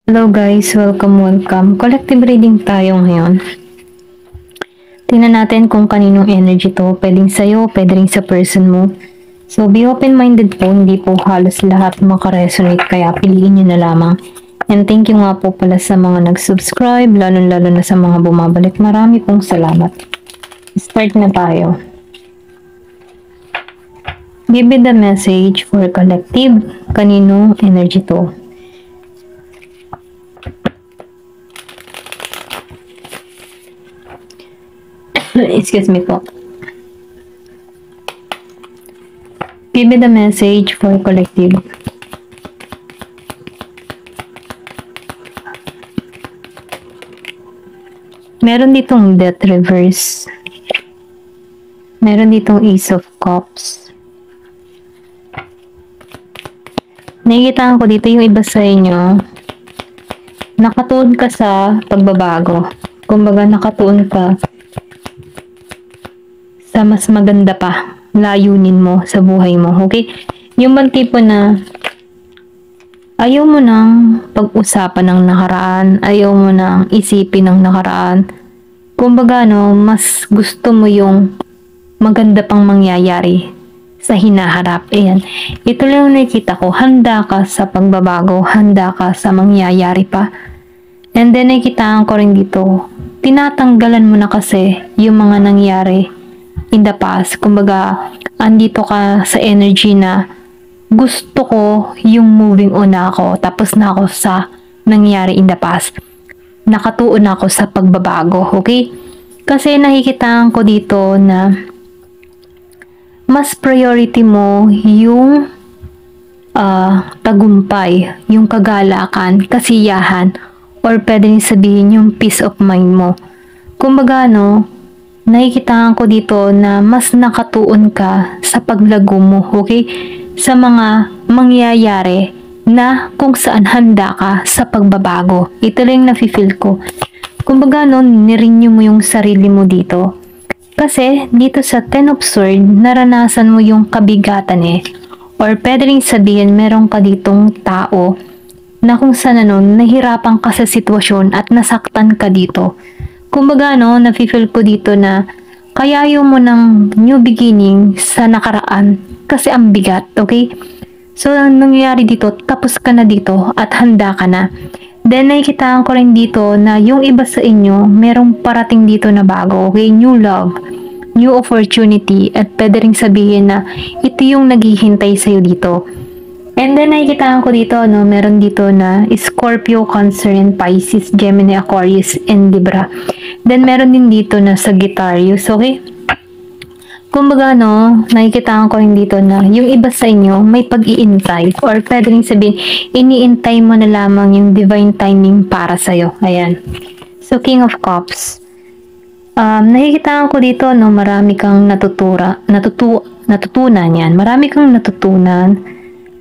Hello guys, welcome. Collective reading tayo ngayon. Tingnan natin kung kaninong energy to. Pwedeng sa'yo, pwede rin sa person mo. So be open-minded po, hindi po halos lahat makaresonate kaya piliin nyo na lamang. And thank you nga po pala sa mga nag-subscribe, lalo-lalo na sa mga bumabalik. Marami pong salamat. Start na tayo. Give me the message for collective. Kaninong energy to? Excuse me po. Give me the message for collective. Meron ditong Death Reverse. Meron ditong Ace of Cups. Nakikita ko dito yung iba sa inyo. Nakatuon ka sa pagbabago. Kumbaga nakatuon ka sa mas maganda pa layunin mo sa buhay mo, okay? Yung bang tipo na ayaw mo nang pag-usapan ng nakaraan, ayaw mo nang isipin ng nakaraan. Kumbaga mas gusto mo yung maganda pang mangyayari sa hinaharap. Ayan. Ito lang yung nakikita ko. Handa ka sa pagbabago, handa ka sa mangyayari pa. And then nakikitaan ko rin dito, tinatanggalan mo na kasi yung mga nangyari in the past. Kumbaga, andito ka sa energy na gusto ko yung moving on na ako. Tapos na ako sa nangyari in the past. Nakatuon ako sa pagbabago. Okay? Kasi nakikitaan ko dito na mas priority mo yung tagumpay, yung kagalakan, kasiyahan, or pwede rin sabihin yung peace of mind mo. Kumbaga nakikitaan ko dito na mas nakatuon ka sa paglago mo, okay? Sa mga mangyayari na kung saan handa ka sa pagbabago. Ito lang yung nafe-feel ko. Kumbaga nirenew mo yung sarili mo dito. Kasi dito sa Ten of Swords, naranasan mo yung kabigatan Or pwede rin sabihin meron ka ditong tao na kung saan nahirapan ka sa sitwasyon at nasaktan ka dito. Kumbaga nafe-feel ko dito na kaya ayaw mo ng new beginning sa nakaraan kasi ang bigat, okay? So, nangyayari dito, tapos ka na dito at handa ka na. Then, nakikitaan ko rin dito na yung iba sa inyo, merong parating dito na bago, okay? New love, new opportunity, at pwede rin sabihin na ito yung naghihintay sa'yo dito. And then, nakikitaan ko dito, meron dito na Scorpio, Cancer, and Pisces, Gemini, Aquarius, and Libra. Then, meron din dito na Sagittarius, okay? Kumbaga, nakikitaan ko rin dito na yung iba sa inyo may pag-iintay. Or pwede rin sabihin, iniintay mo na lamang yung divine timing para sa'yo. Ayan. So, King of Cups. Nakikitaan ko dito, marami kang natutunan yan. Marami kang natutunan.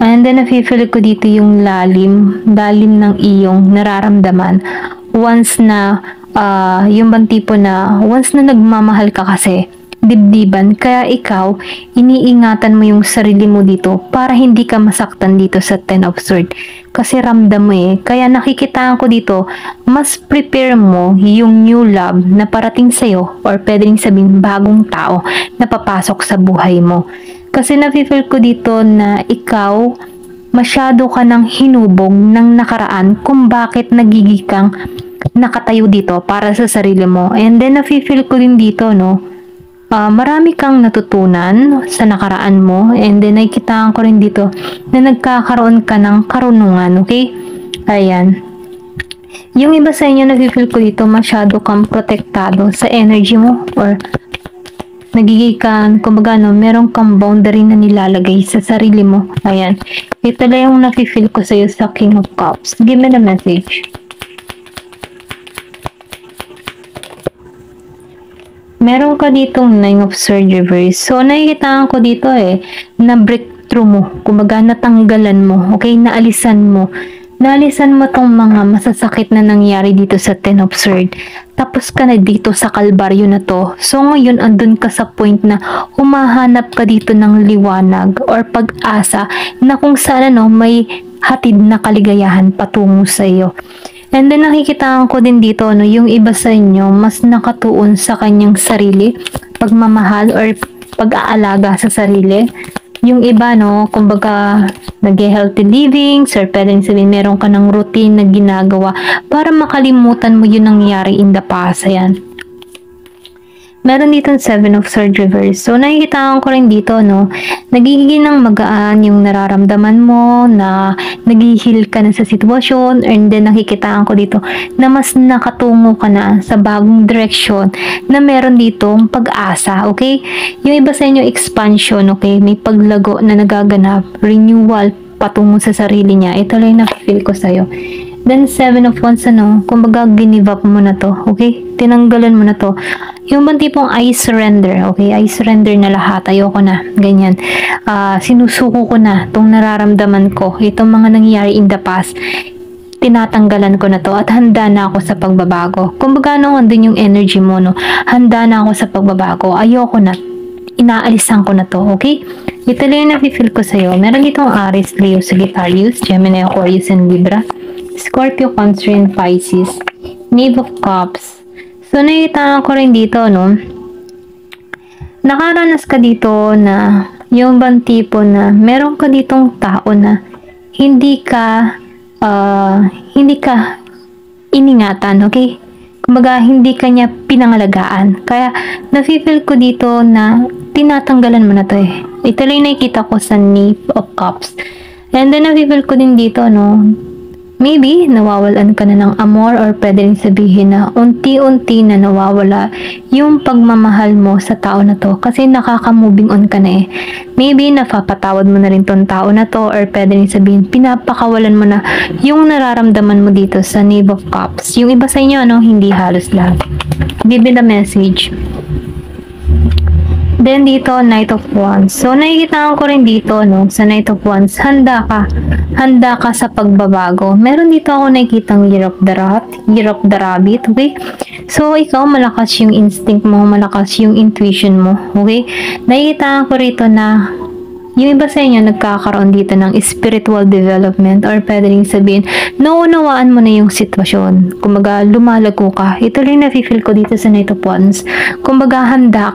And then, nafe-feel ko dito yung lalim ng iyong nararamdaman. Once na, yung bang tipo na, once na nagmamahal ka kasi, dibdiban, kaya ikaw, iniingatan mo yung sarili mo dito para hindi ka masaktan dito sa Ten of Swords. Kasi ramdam mo Kaya nakikitaan ko dito, mas prepare mo yung new love na parating sa'yo or pwede rin sabihin bagong tao na papasok sa buhay mo. Kasi nafe-feel ko dito na ikaw, masyado ka ng hinubog ng nakaraan kung bakit nagiging kang nakatayo dito para sa sarili mo. And then nafe-feel ko din dito, marami kang natutunan sa nakaraan mo. And then nakikitaan ko rin dito na nagkakaroon ka ng karunungan, okay? Ayan. Yung iba sa inyo, nafe-feel ko dito, masyado kang protektado sa energy mo or nagigikan, kumbaga meron kang boundary na nilalagay sa sarili mo. Ayan. Ito lang yung nafe-feel ko sa'yo sa King of Cups. Give me the message. Meron ka ditong Nine of Swords reverse. So, nakikitaan ko dito na breakthrough mo. Kumbaga, natanggalan mo. Okay? Naalisan mo Nalisan mo tong mga masasakit na nangyari dito sa Ten of Swords. Tapos ka na dito sa kalbaryo na to. So ngayon andun ka sa point na humahanap ka dito ng liwanag or pag-asa na kung saan may hatid na kaligayahan patungo sa iyo. And then nakikitaan ko din dito yung iba sa inyo mas nakatuon sa kanyang sarili, pagmamahal or pag-aalaga sa sarili. Yung iba, kumbaga, nag-healthy living, sir, pwedeng sabihin, meron ka ng routine na ginagawa para makalimutan mo yung nangyari in the past. Ayan. Meron dito 7 of Swords reverse. So, nakikita ko rin dito, nagiging ng magaan yung nararamdaman mo, na nag-heal ka na sa sitwasyon, and then nakikita ko dito na mas nakatungo ka na sa bagong direksyon na meron ditong pag-asa, okay? Yung iba sa inyo, expansion, okay? May paglago na nagaganap, renewal, patungo sa sarili niya. Ito lang yung na-feel ko sa'yo. Then, 7 of Wands, kumbaga, ginive up mo na to, okay? Tinanggalan mo na to. Yung bang tipong, I surrender, okay? I surrender na lahat, ayoko na, ganyan. Sinusuko ko na tong nararamdaman ko, itong mga nangyayari in the past, tinatanggalan ko na to at handa na ako sa pagbabago. Kumbaga, andun yung energy mo, handa na ako sa pagbabago, ayoko na, inaalisan ko na to, okay? Ito lang yung nafe-feel ko sa'yo. Meron ditong Aries, Leo, Sagittarius, Gemini, Aquarius, and Libra. Scorpio, Cancer, and Pisces. Knave of Cups. So, nakita ko rin dito, nakaranas ka dito na yung bang tipo na meron ka ditong tao na hindi ka iningatan, okay? Kumbaga, hindi ka niya pinangalagaan. Kaya, nafe-feel ko dito na tinatanggalan mo na to eh. Ito lang nakikita ko sa Knave of Cups. And then, nafe-feel ko din dito, maybe, nawawalan ka na ng amor or pwede rin sabihin na unti-unti na nawawala yung pagmamahal mo sa tao na to kasi nakaka-moving on ka na eh. Maybe, napapatawad mo na rin tong tao na to or pwede rin sabihin, pinapakawalan mo na yung nararamdaman mo dito sa Knave of Cups. Yung iba sa inyo, hindi halos lahat. Give me the message. Then dito, Knight of Wands. So, nakikita ko rin dito, sa Knight of Wands, handa ka. Handa ka sa pagbabago. Meron dito ako nakikitang Year of the Rat, Year of the Rabbit, okay? So, ikaw, malakas yung instinct mo, malakas yung intuition mo, okay? Nakikita ko rito na yung iba sa inyo nagkakaroon dito ng spiritual development or pwede rin sabihin, naunawaan mo na yung sitwasyon. Kumbaga, lumalago ka. Ito rin nafe-feel ko dito sa Knight of Wands. Kumbaga, handa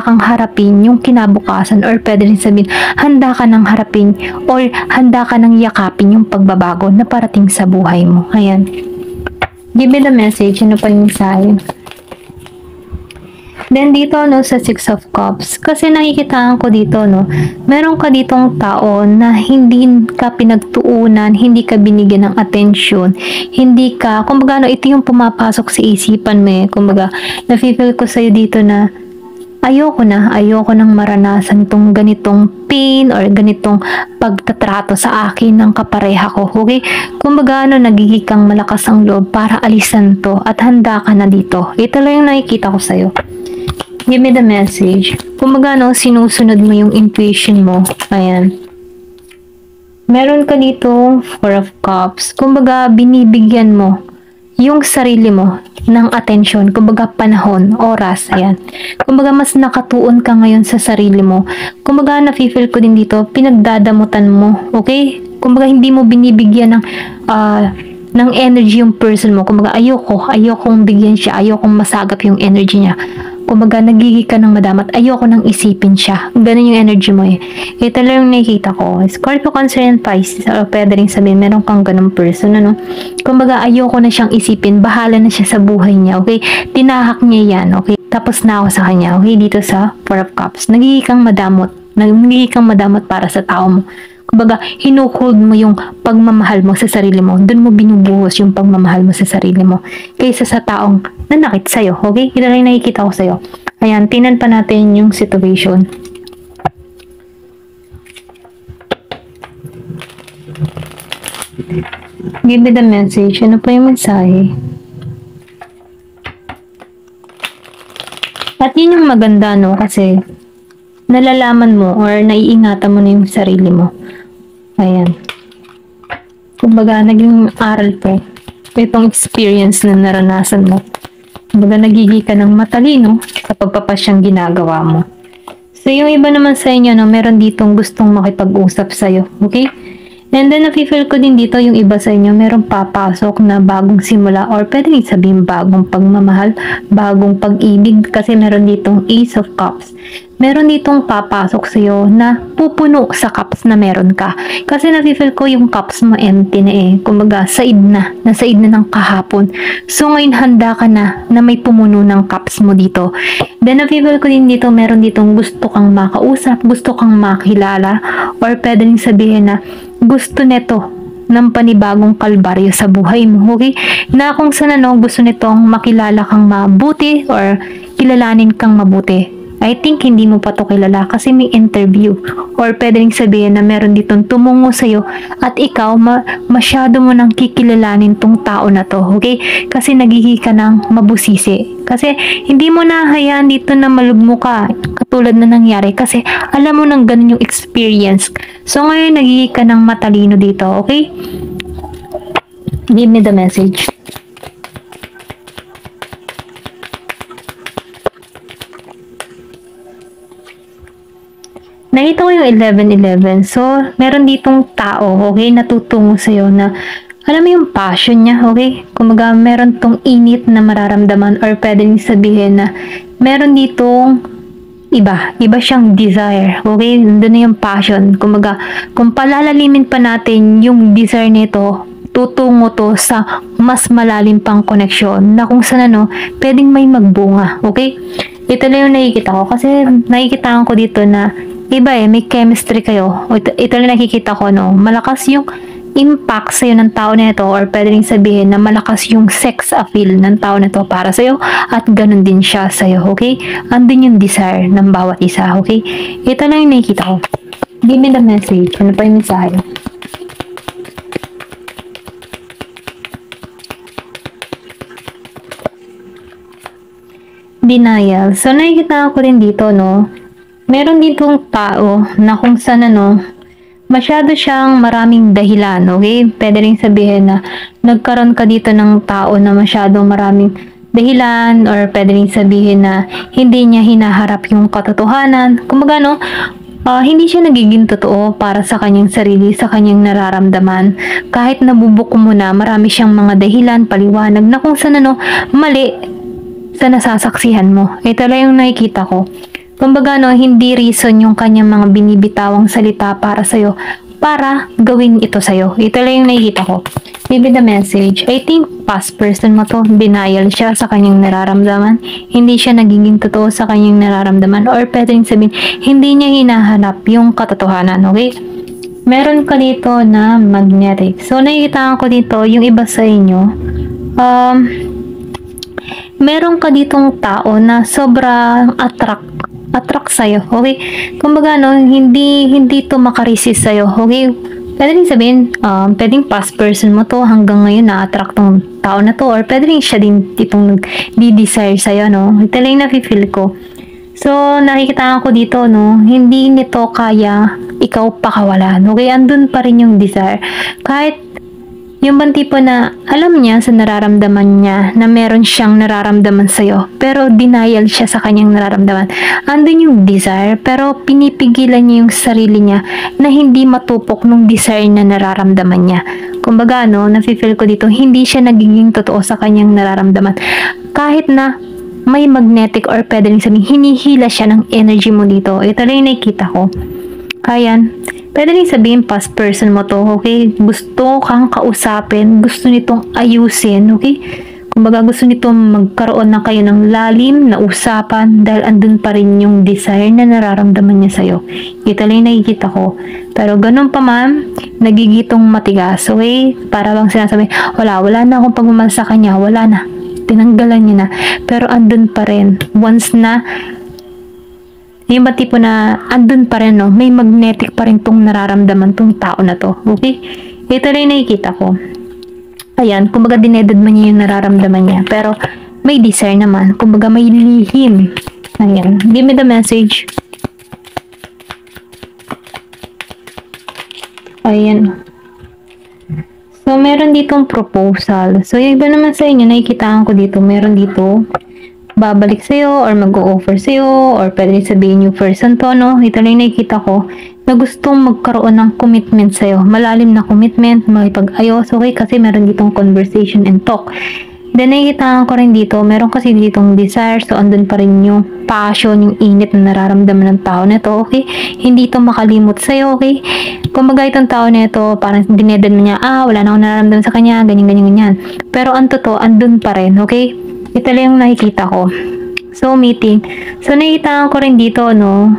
kang harapin yung kinabukasan or pwede rin sabihin, handa ka nang harapin or handa ka nang yakapin yung pagbabago na parating sa buhay mo. Ayan. Give me the message. Ano pa yung mensahe? Then dito sa Six of Cups, kasi nakikitaan ko dito meron ka ditong tao na hindi ka pinagtuunan, hindi ka binigyan ng atensyon, hindi ka, kumbaga ito yung pumapasok sa isipan mo eh. Kumbaga, nafe-feel ko sa'yo dito na ayoko nang maranasan itong ganitong pain or ganitong pagtatrato sa akin ng kapareha ko, okay? Kumbaga, nagiging kang malakas ang loob para alisan to at handa ka na dito. Ito lang yung nakikita ko sa'yo. Give me the message. Kumbaga, sinusunod mo yung intuition mo. Ayan. Meron ka dito, Four of Cups. Kumbaga, binibigyan mo yung sarili mo ng atensyon. Kumbaga, panahon, oras. Ayan. Kumbaga, mas nakatuon ka ngayon sa sarili mo. Kumbaga, nafe-feel ko din dito, pinagdadamutan mo. Okay? Kumbaga, hindi mo binibigyan ng energy yung person mo. Kumbaga, ayokong bigyan siya, ayokong masagap yung energy niya. Kumbaga, nagiging ka ng madamat, ayoko nang isipin siya. Ganun yung energy mo eh. Ito lang yung nakikita ko. Scorpio, Cancer, and Pisces. O pwede rin sabihin, meron kang ganung person, Kumbaga, ayoko na siyang isipin. Bahala na siya sa buhay niya, okay? Tinahak niya yan, okay? Tapos na ako sa kanya, okay? Dito sa Four of Cups. Nagiging kang madamot para sa tao mo. Kumbaga, hinuhold mo yung pagmamahal mo sa sarili mo. Doon mo binubuhos yung pagmamahal mo sa sarili mo. Kaysa sa taong nanakit sa'yo. Okay? Ito lang nakikita ko sa'yo. Ayan, tingnan pa natin yung situation. Give me the message. Ano pa yung mensahe? At yun yung maganda, kasi nalalaman mo or naiingatan mo na yung sarili mo. Ayan. Kumbaga, naging aral to. Itong experience na naranasan mo. Kumbaga, nagiging ka ng matalino sa pagpapasyang ginagawa mo. So, yung iba naman sa inyo, no, meron ditong gustong makipag-usap sa'yo. Okay? And then, nafe-feel ko din dito yung iba sa inyo, meron papasok na bagong simula or pwede rin sabihin bagong pagmamahal, bagong pag-ibig kasi meron ditong Ace of Cups. Meron ditong papasok sa'yo na pupuno sa cups na meron ka. Kasi nafe-feel ko yung cups mo empty na eh. Kumbaga, said na. Nasaid na ng kahapon. So, ngayon handa ka na may pumuno ng cups mo dito. Then, nafe-feel ko din dito, meron ditong gusto kang makausap, gusto kang makilala, or pwede rin sabihin na gusto nito ng panibagong kalbaryo sa buhay mo, okay? Na kung saan gusto nitong makilala kang mabuti or kilalanin kang mabuti. I think hindi mo pa to kilala kasi may interview or pwede rin sabihin na meron ditong tumungo sa'yo at ikaw masyado mo nang kikilalanin tong tao na to, okay? Kasi naghihi ka ng mabusisi. Kasi hindi mo na hayaan dito na malugmo ka katulad na nangyari kasi alam mo nang ganun yung experience. So ngayon naghihi ka ng matalino dito, okay? Give me the message. Nakita ko yung 11-11. So, meron ditong tao, okay, natutungo sa'yo na, alam mo yung passion niya, okay? Kumaga, meron tong init na mararamdaman or pwede rin sabihin na meron ditong iba siyang desire, okay? Nandun na yung passion. Kumaga, kung palalalimin pa natin yung desire nito, tutungo to sa mas malalim pang koneksyon na kung saan pwedeng may magbunga, okay? Ito na yung nakikita ko kasi nakikita ko dito na iba may chemistry kayo. Ito na nakikita ko, malakas yung impact sa'yo ng tao na ito or pwede rin sabihin na malakas yung sex appeal ng tao na ito para sa'yo at ganun din siya sa'yo, okay? Andun yung desire ng bawat isa, okay? Ito lang yung nakikita ko. Give me the message. Ano pa yung mensahe? Denial. So, nakikita ko rin dito, meron ditong tao na kung saan masyado siyang maraming dahilan, okay? Pwede rin sabihin na nagkaroon ka dito ng tao na masyadong maraming dahilan or pwede rin sabihin na hindi niya hinaharap yung katotohanan. Kumbaga, hindi siya nagiging totoo para sa kanyang sarili, sa kanyang nararamdaman. Kahit nabubuko mo na, marami siyang mga dahilan, paliwanag na kung saan mali sa nasasaksihan mo. Ito lang yung nakikita ko. Kumbaga, hindi reason yung kanyang mga binibitawang salita para sa'yo para gawin ito sa'yo. Ito lang yung nakikita ko. Maybe the message. I think past person mo to. Denial siya sa kanyang nararamdaman. Hindi siya nagiging totoo sa kanyang nararamdaman. Or pwede rin sabihin, hindi niya hinahanap yung katotohanan. Okay? Meron ka dito na magnetic. So, nakikita ko dito, yung iba sa inyo, meron ka ditong tao na sobrang attract sa'yo, okay? Kumbaga, hindi to makaresist sa'yo, okay? Pwede rin sabihin, pwedeng past person mo to, hanggang ngayon na-attract tong tao na to, or pwede rin siya din itong nag-desire sa'yo, Ito lang yung nafe-feel ko. So, nakikita ko dito, hindi nito kaya ikaw pakawalan, okay? Andun pa rin yung desire. Kahit yung bang tipo na alam niya sa nararamdaman niya na meron siyang nararamdaman sa'yo, pero denial siya sa kanyang nararamdaman. Andun yung desire, pero pinipigilan niya yung sarili niya na hindi matupok nung desire na nararamdaman niya. Kumbaga, nafe-feel ko dito, hindi siya nagiging totoo sa kanyang nararamdaman. Kahit na may magnetic or pwede rin sabihin, hinihila siya ng energy mo dito. Ito lang yung nakikita ko. Ayan. Pwede rin sabihin past person mo to, okay? Gusto kang kausapin, gusto nitong ayusin, okay? Kumbaga gusto nitong magkaroon na kayo ng lalim na usapan dahil andun pa rin yung desire na nararamdaman niya sa'yo. Ito lang yung nakikita ko. Pero ganun pa man, nagigitong matigas, okay? Para bang sinasabi, wala na akong pagmamahal sa kanya, wala na. Tinanggalan niya na. Pero andun pa rin. Once na yung ba tipo na andun pa rin, may magnetic pa rin tong nararamdaman tong tao na to, okay? Ito rin nakikita ko. Ayan, kumbaga dinedad man niya yung nararamdaman niya, pero may desire naman, kumbaga may lihim. Ayan, give me the message. Ayan. So, meron ditong proposal. So, yung iba naman sa inyo, nakikitaan ko dito, meron dito babalik sa'yo or mag-o-offer sa'yo or pwede rin sabihin yung person to, no? Ito lang nakikita ko na gustong magkaroon ng commitment sa'yo. Malalim na commitment, makipag-ayos, okay? Kasi meron ditong conversation and talk. Then, nakikitaan ko rin dito, meron kasi ditong desire, so andun pa rin yung passion, yung init na nararamdaman ng tao na ito, okay? Hindi ito makalimot sa'yo, okay? Kung bagay itong tao na ito, parang dinedan niya, wala na akong nararamdaman sa kanya, ganyan. Pero ang totoo, andun pa rin, okay? Ito lang yung nakikita ko. So, meeting. So, nakikita ko rin dito, no?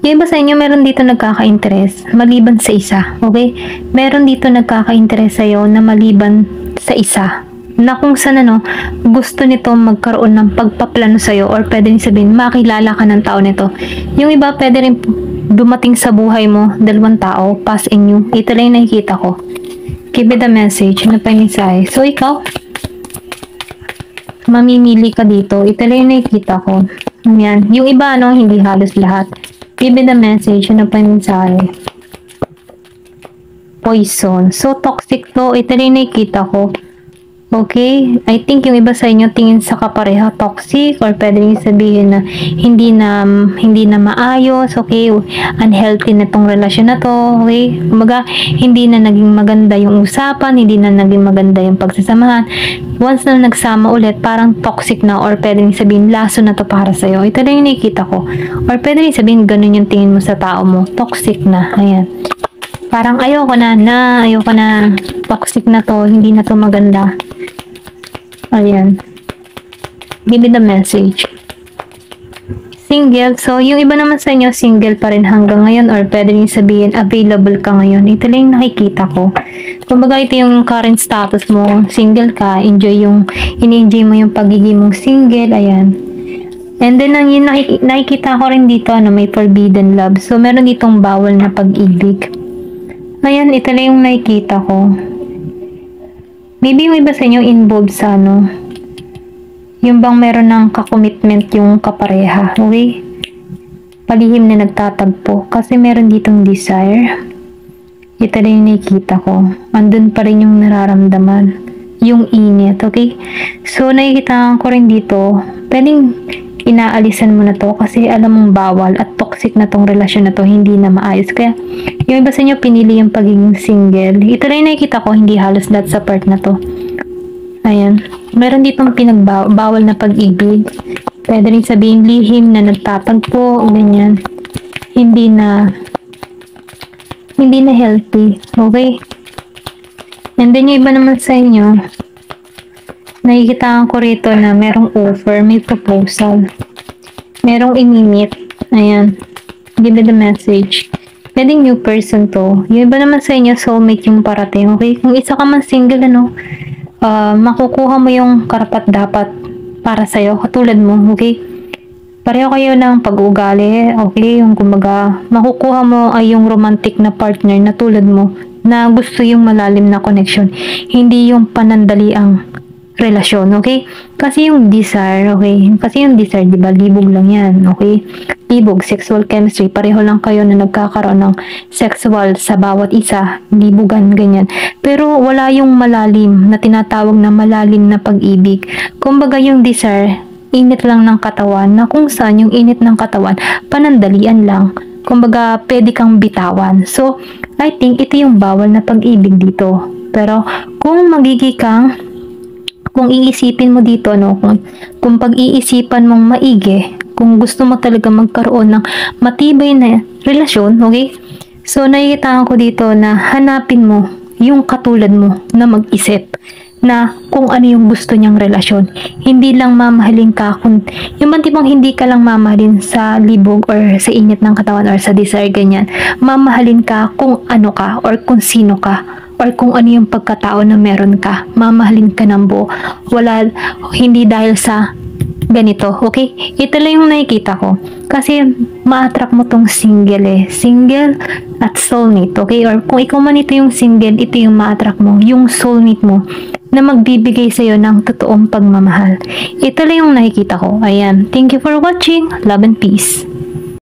Yung iba sa inyo, meron dito nagkaka-interest maliban sa isa, okay? Meron dito nagkaka-interest sa'yo na maliban sa isa. Na kung saan, ano, gusto nito magkaroon ng pagpaplano sa'yo or pwede rin sabihin, makilala ka ng tao nito. Yung iba, pwede rin dumating sa buhay mo, dalawang tao, pass in you. Ito lang yung nakikita ko. Give it a message. Ano pa yung mensahe? So, ikaw, mamimili ka dito. Ito lang yung nakikita ko. Ayan. Yung iba, no, hindi halos lahat. Give it a message. Ano pa yung mensahe? Poison. So, toxic to. Ito lang yung nakikita ko. Okay? I think yung iba sa inyo tingin sa kapareha toxic or pwede rin sabihin na hindi na maayos, okay? Unhealthy na tong relasyon na to, okay? Kumbaga, hindi na naging maganda yung usapan, hindi na naging maganda yung pagsasamahan. Once na nagsama ulit, parang toxic na or pwede rin sabihin laso na to para sa'yo. Ito lang yung nakikita ko. Or pwede rin sabihin ganun yung tingin mo sa tao mo. Toxic na. Ayan. Parang ayoko na, toxic na to, hindi na to maganda. Ayan. Give it a message. Single. So, yung iba naman sa inyo, single pa rin hanggang ngayon or pwede rin sabihin, available ka ngayon. Ito lang yung nakikita ko. Kumbaga, ito yung current status mo. Single ka. Ini-enjoy mo yung pagiging mong single. Ayan. And then, yung nakikita ko rin dito, may forbidden love. So, meron ditong bawal na pag-ibig. Ayan, ito lang yung nakikita ko. Maybe yung iba sa inyo involved sa yung bang meron ng ka-commitment yung kapareha, okay? Palihim na nagtatagpo. Kasi meron ditong desire. Ito lang yung nakikita ko. Andun pa rin yung nararamdaman. Yung init, okay? So, nakikita ko rin dito, pwedeng inaalisan mo na to kasi alam mong bawal at toxic na tong relasyon na to, hindi na maayos. Kaya, yung iba sa inyo pinili yung pagiging single. Ito lang yung nakikita ko, hindi halos lahat sa part na to. Ayan. Meron ditong pinagbawal na pag-ibig. Pwede rin sabihin lihim na nagtatagpo, ganyan. Hindi na healthy. Okay? And then yung iba naman sa inyo, nakikita ko rito na merong offer, may proposal. Merong imimit. Ayan. Give it a message. Pwedeng new person to. Yung iba naman sa inyo, soulmate yung parating. Okay? Kung isa ka man single, makukuha mo yung karapat-dapat para sa'yo. Katulad mo, okay? Pareho kayo ng pag-uugali, okay? Yung kumbaga, makukuha mo ay yung romantic na partner na tulad mo na gusto yung malalim na connection. Hindi yung panandaliang relasyon, okay? Kasi yung desire, okay? Kasi yung desire, di ba, libog lang yan, okay? Libog, sexual chemistry, pareho lang kayo na nagkakaroon ng sexual sa bawat isa, libugan, ganyan. Pero wala yung malalim na tinatawag na malalim na pag-ibig. Kumbaga yung desire, init lang ng katawan, na kung saan yung init ng katawan, panandalian lang. Kumbaga, pwede kang bitawan. So, I think ito yung bawal na pag-ibig dito. Pero, kung iisipin mo dito, kung pag-iisipan mong maigi, kung gusto mo talaga magkaroon ng matibay na relasyon, okay? So, nakikita ko dito na hanapin mo yung katulad mo na mag-isip na kung ano yung gusto niyang relasyon. Hindi lang mamahalin ka, yung tipong hindi ka lang mamahalin sa libog or sa init ng katawan or sa desire, ganyan. Mamahalin ka kung ano ka or kung sino ka or kung ano yung pagkatao na meron ka. Mamahalin ka ng buo. Hindi dahil sa ganito, okay? Ito lang yung nakikita ko. Kasi, ma-attract mo tong single Single at soulmate, okay? Or kung ikaw man ito yung single, ito yung ma-attract mo. Yung soulmate mo na magbibigay sa'yo ng totoong pagmamahal. Ito lang yung nakikita ko. Ayan. Thank you for watching. Love and peace.